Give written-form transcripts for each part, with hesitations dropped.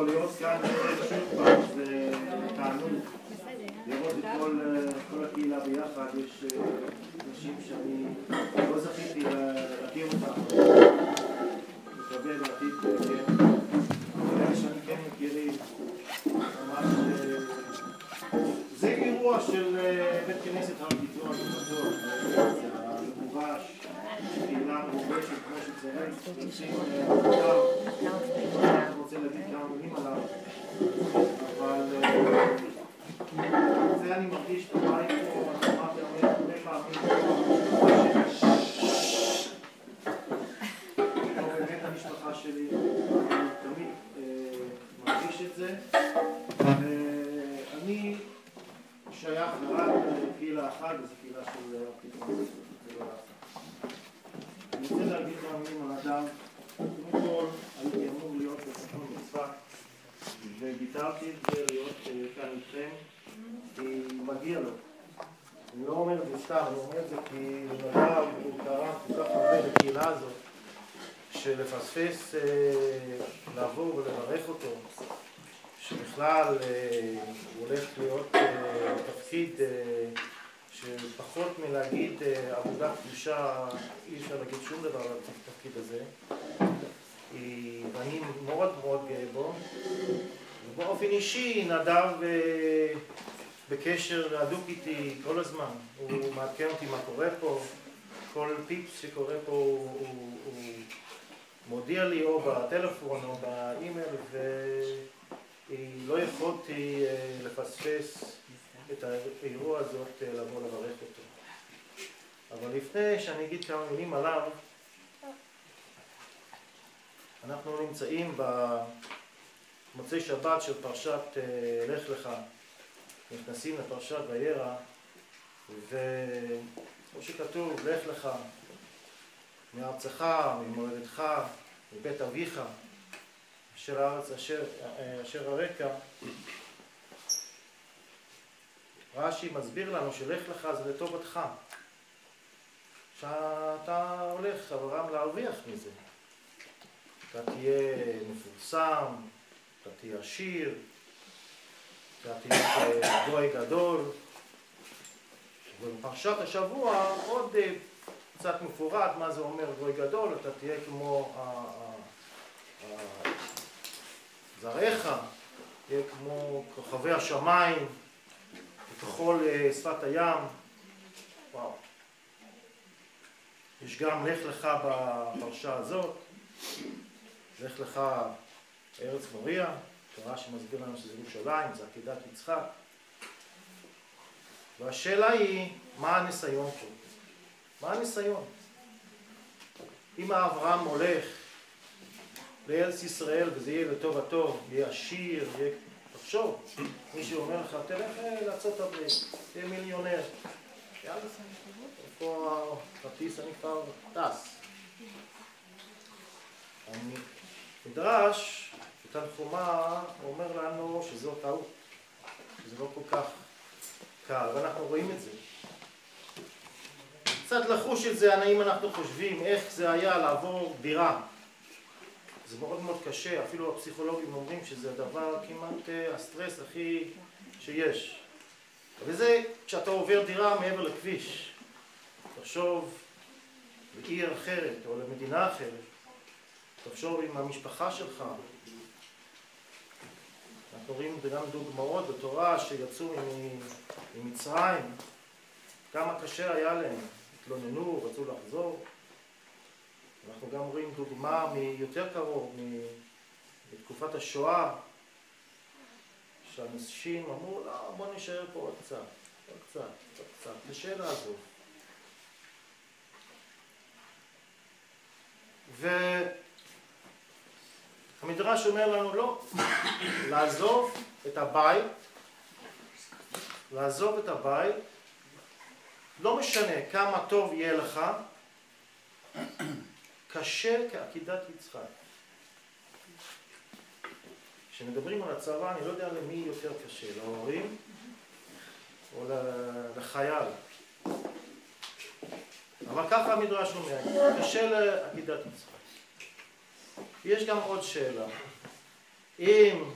טוב, להיות כאן שוב פעם, זה תענוג לראות את כל הקהילה ביחד. יש אנשים שאני לא זכיתי להכיר אותם, מקווה בעתיד, כן, אלה שאני כן מכירים, ממש זה אירוע של בית כנסת הר גיטון, זה המגובש, קהילה מגובשת כמו שצריך, יוצאים עבודה, אני רוצה להגיד כמה מילים עליו, אבל זה אני מרגיש בבית פה, אני אמרתי הרבה פעמים, באמת המשפחה שלי, אני תמיד מרגיש את זה, ואני שייך רק לקהילה אחת, וזו קהילה של הפתרון, זה לא לעשות. אני רוצה להגיד כמה מילים על אדם. קודם כל, הייתי אמור להיות בסוכנות בצפת, וגיטרתי את זה להיות כאן איתכם, כי מגיע לו. אני לא אומר את זה סתם, אני אומר את זה כי נדב הוא קרא כל כך הרבה לקהילה הזאת, שלפספס, לעבור ולברך אותו, שבכלל הוא הולך להיות תפקיד שפחות מלהגיד עבודה קדושה, אי אפשר להגיד שום דבר על התפקיד הזה, ואני מאוד מאוד גאה בו. ובאופן אישי נדב בקשר הדוק איתי כל הזמן, הוא מעדכן אותי מה קורה פה, כל פיפס שקורה פה הוא מודיע לי או בטלפון או באימייל, ולא יכולתי לפספס את האירוע הזאת לבוא לברך אותו. אבל לפני שאני אגיד כמה מילים עליו, אנחנו נמצאים במוצאי שבת של פרשת לך לך, נכנסים לפרשת וירא, וכמו שכתוב, לך לך מארצך, ממולדתך, מבית אביך, אשר הארץ אשר הרקע. רש"י מסביר לנו שלך לך זה לטובתך, שאתה הולך אברהם להרוויח מזה. אתה תהיה מפורסם, אתה תהיה עשיר, אתה תהיה גוי גדול. ובפרשת השבוע עוד קצת מפורט מה זה אומר גוי גדול, אתה תהיה כמו זרעך, תהיה כמו כוכבי השמיים, ככל שפת הים. וואו. יש גם לך לך בפרשה הזאת, לך לך ארץ מוריה, תורה שמסביר לנו שזה ירושלים, זה עקדת יצחק. והשאלה היא, מה הניסיון פה? מה הניסיון? אם אברהם הולך לארץ ישראל וזה יהיה לטובתו, יהיה עשיר, יהיה... תחשוב, מישהו אומר לך, תלך לארצות הברית, תהיה מיליונר. יאללה, איפה הכרטיס אני כבר טס. המדרש, בתנחומה, אומר לנו שזו טעות, שזה לא כל כך קל, ואנחנו רואים את זה. קצת לחוש את זה, אם אנחנו חושבים איך זה היה לעבור דירה. זה מאוד מאוד קשה, אפילו הפסיכולוגים אומרים שזה הדבר כמעט הסטרס הכי שיש. וזה כשאתה עובר דירה מעבר לכביש. תחשוב בעיר אחרת או למדינה אחרת. תחשוב עם המשפחה שלך. אנחנו רואים גם דוגמאות בתורה שיצאו ממצרים. כמה קשה היה להם. התלוננו, רצו לחזור. אנחנו גם רואים דוגמה מיותר קרוב, מתקופת השואה, שאנשים אמרו, לא, בוא נשאר פה עוד קצת, עוד קצת, עוד קצת, קשה לעזוב. והמדרש אומר לנו, לא, לעזוב את הבית, לעזוב את הבית, לא משנה כמה טוב יהיה לך, קשה כעקידת יצחק. כשמדברים על הצבא, אני לא יודע למי יותר קשה, להורים או לחייל. אבל ככה המדרש אומר, קשה לעקידת יצחק. יש גם עוד שאלה. אם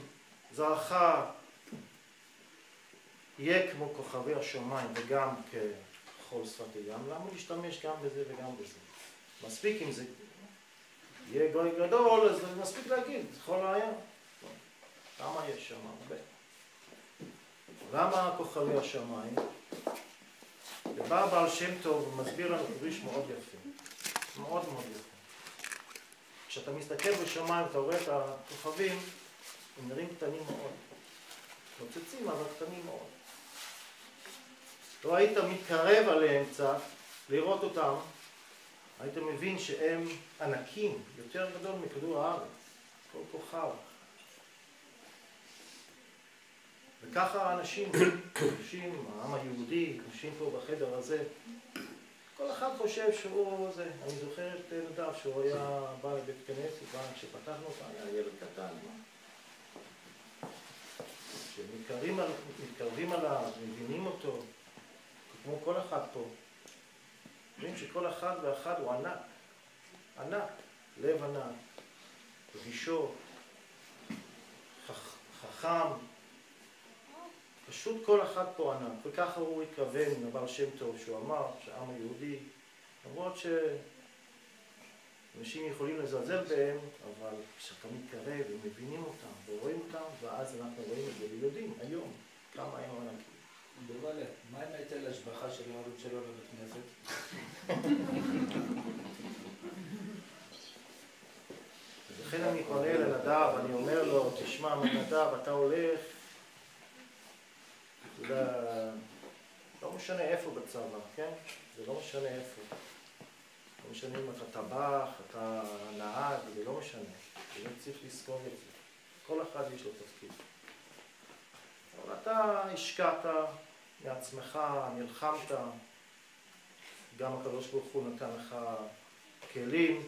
זרעך יהיה כמו כוכבי השמיים וגם כחול שפת הים, למה להשתמש גם בזה וגם בזה? מספיק אם זה יהיה גוי גדול, אז מספיק להגיד, זה חול הים. למה יש שם הרבה? למה כוכבי השמיים? ובא בעל שם טוב ומסביר לנו פירוש מאוד יפה. מאוד מאוד יפה. כשאתה מסתכל בשמיים, אתה רואה את הכוכבים, הם נראים קטנים מאוד. נוצצים, אבל קטנים מאוד. לא היית מתקרב עליהם קצת, לראות אותם, היית מבין שהם ענקים, יותר גדול מכדור הארץ, כל כוכב. וככה האנשים, העם היהודי, אנשים פה בחדר הזה, כל אחד חושב שהוא זה. אני זוכר את נדב שהוא היה בא לבית כנסת, כשפתחנו אותו, היה ילד קטן. כשמתקרבים עליו, מבינים אותו, כמו כל אחד פה. רואים שכל אחד ואחד הוא ענק, ענק, לב ענק, רגישות, חכם, פשוט כל אחד פה ענק. וככה הוא התכוון עם הבעל שם טוב, שהוא אמר שהעם היהודי, למרות שאנשים יכולים לזלזל בהם, אבל כשאתה מתקרב ומבינים אותם ורואים אותם, ואז אנחנו רואים את זה ויודעים היום כמה הם ענקים. דובלה, מה עם היטל השבחה של ההורים שלו בבית כנסת? לכן אני פונה לנדב, אני אומר לו, תשמע, נדב, אתה הולך, לא משנה איפה בצבא, כן? זה לא משנה איפה. לא משנה אם אתה טבח, אתה נהג, זה לא משנה. זה צריך לזכור את זה. כל אחד יש לו תפקיד. אבל אתה השקעת מעצמך, נלחמת, גם הקדוש ברוך הוא נתן לך כלים,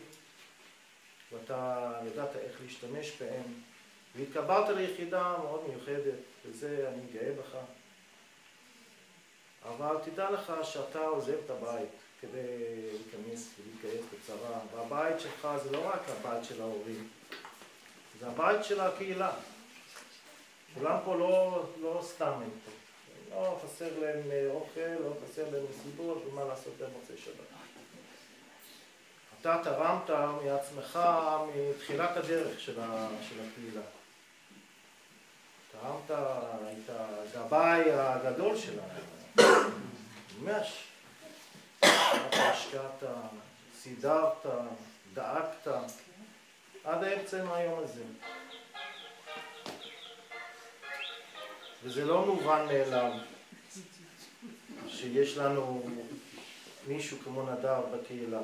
ואתה ידעת איך להשתמש בהם, והתקבלת ליחידה מאוד מיוחדת, וזה אני גאה בך. אבל תדע לך שאתה עוזב את הבית כדי להיכנס ולהתגייס בצבא, והבית שלך זה לא רק הבית של ההורים, זה הבית של הקהילה. כולם פה לא סתם הם פה. לא חסר להם אוכל, לא חסר להם מסיבות, ומה לעשות במוצאי שבת. אתה תרמת מעצמך מתחילת הדרך של הקהילה. תרמת, היית הגבאי הגדול שלה. ממש. אתה השקעת, סידרת, דאגת, עד עצם היום הזה. וזה לא מובן מאליו שיש לנו מישהו כמו נדב בקהילה.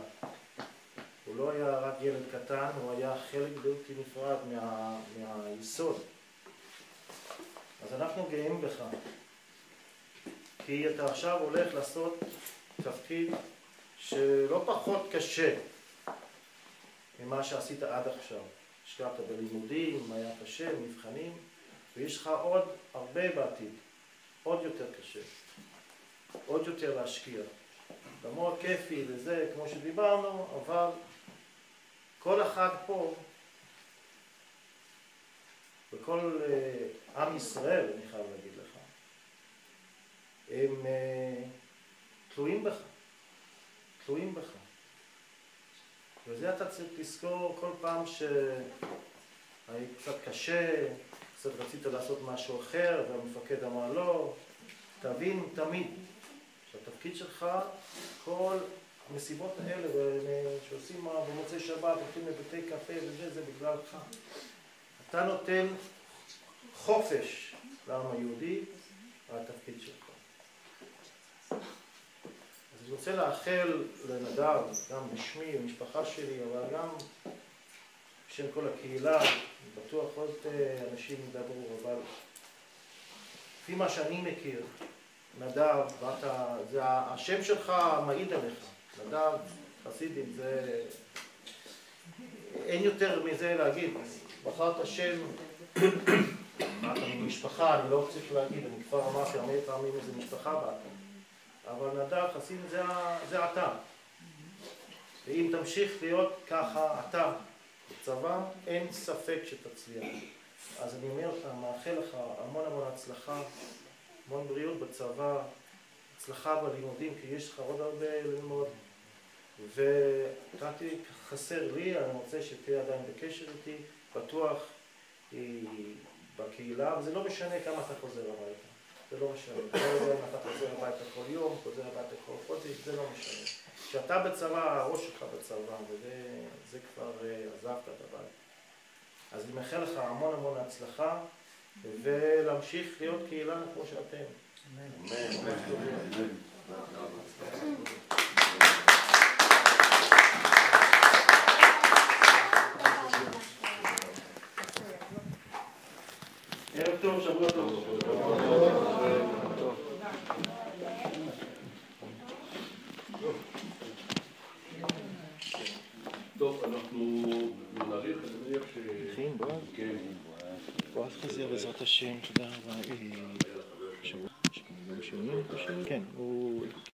הוא לא היה רק ילד קטן, הוא היה חלק בלתי נפרד מהיסוד. אז אנחנו גאים בך. כי אתה עכשיו הולך לעשות תפקיד שלא פחות קשה ממה שעשית עד עכשיו. השקעת בלימודים, היה קשה, מבחנים, ויש לך עוד הרבה בעתיד, עוד יותר קשה, עוד יותר להשקיע. למרות כיפי וזה, כמו שדיברנו, אבל כל אחד פה, וכל עם ישראל, אני חייב להגיד לך, הם תלויים בך, תלויים בך. וזה אתה צריך לזכור כל פעם שהיית קצת קשה, קצת רצית לעשות משהו אחר, והמפקד אמר לא, תבין תמיד שהתפקיד שלך, כל המסיבות האלה שעושים במוצאי שבת, הולכים לבתי קפה וזה, זה בגללך. אתה נותן חופש לעם היהודי על התפקיד שלך. אז אני רוצה לאחל לנדב, גם בשמי ומשפחה שלי, אבל גם בשם כל הקהילה, אני בטוח עוד אנשים ידברו, אבל לפי מה שאני מכיר, נדב, זה השם שלך מעיד עליך. נדב, חסידים, זה אין יותר מזה להגיד. בחרת שם, באת ממשפחה, אני לא צריך להגיד, אני כבר אמרתי הרבה פעמים איזה משפחה באת. אבל נדב, חסידים, זה אתה. ואם תמשיך להיות ככה, אתה, בצבא, אין ספק שתצליח. אז אני אומר לך, מאחל לך המון המון הצלחה, המון בריאות בצבא, הצלחה בלימודים, כי יש לך עוד הרבה ללמוד. וקראתי, חסר לי, אני רוצה שתהיה עדיין בקשר איתי, בטוח בקהילה, וזה לא משנה כמה אתה חוזר הביתה. זה לא משנה. לא יודע אם אתה חוזר הביתה כל יום, חוזר הביתה כל חודש, זה לא משנה. כשאתה בצבא, הראש שלך בצבא, וזה כבר עזבת את הבית. אז אני מאחל לך המון המון הצלחה, ולהמשיך להיות קהילה כמו שאתם. אמן. ערב טוב, שבוע טוב. טוב, אנחנו נעריך, אני מניח ש... נכין, בועז? כן. בועז חזר בעזרת השם, תודה רבה. שבוע שני, כן, הוא...